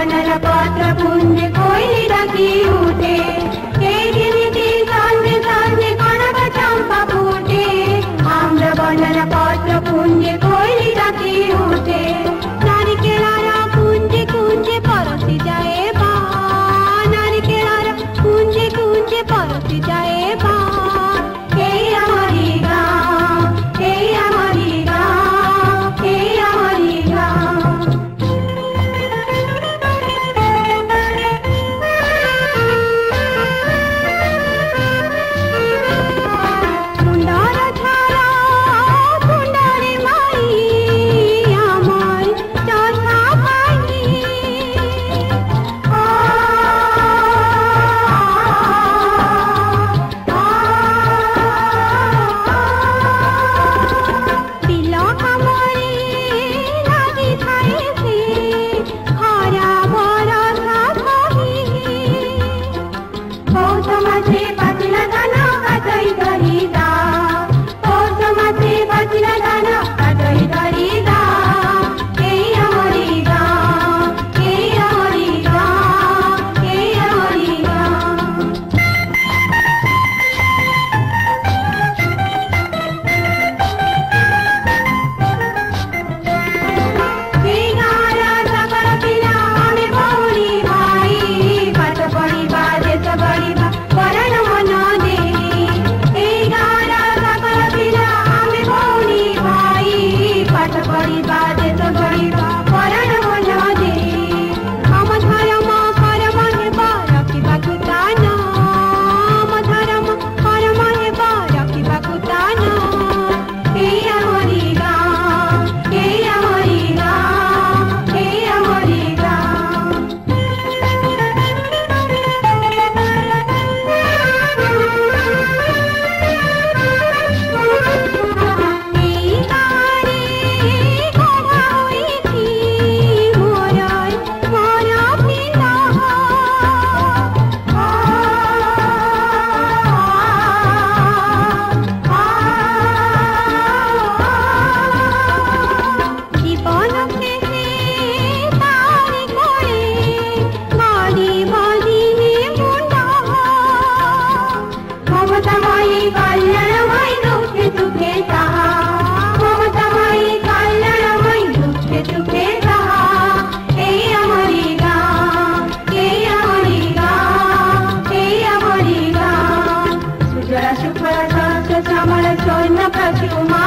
বনর পত্র পুঞ্জে কোইলি ডাকি উঠে, এই দিনেতে সন্ধে সন্ধে কনক চম্পা ফুটে। আমরা বনর পত্র পুঞ্জে কোইলি ডাকি উঠে, নারিকেলারা কুঞ্জে কুঞ্জে পরশি যায় বা, নারিকেলারা কুঞ্জে কুঞ্জে পরশি যায় বা। এই আমারি গাঁ, এই আমারি গাঁ, এই আমারি গাঁ। সুন্দর ছাড়া সুন্দরী মাই আমার চষা ভাই, তিলক আমরে লাগি থাইছে খরা বরষা সহি। পৌষ মাসে পাচিলা ধান কাটই ধরি দা, পৌষ মাসে পাচিলা ধান কাটই ধরি দা। এই আমারি গাঁ, এই আমারি গাঁ, এই আমারি গাঁ। এই গাঁরা সকল পিলা আমি ভৌরি ভাই, পাঠ পড়িবা দেশ গড়িবা পরাণ মন দেই। এই গাঁরা সকল পিলা আমি ভৌরি ভাই, পাঠ পড়িবা দেশ গড়িবা পরাণ মন দেই। ଆମ ଧର୍ମ କର୍ମ ହେବ ରଖିବାକୁ ତାନ, ଆମ ଧର୍ମ କର୍ମ ହେବ ରଖିବାକୁ ତାନ। ଏଇ ଆମରି ଗାଁ, ଏଇ ଆମରି ଗାଁ, ଏଇ ଆମରି ଗାଁ। এই ଗାଁରେ ଗଢ଼ା ହୋଇଛି ମୋର ମୋର ପିଲା। জীবন শেষে তারি কোলে গড়িব দিনে মুন্ড। মমতাময়ী কল্যাণময়ী দুঃখে সুখে সাহা, মমতাময়ী কল্যাণময়ী দুঃখে সুখে সাহা। এই আমারি গাঁ, এই আমারি গাঁ, এই আমারি গাঁ। সুজলা সুফলা শস্য শ্যামলা সৈন্য প্রচুমা।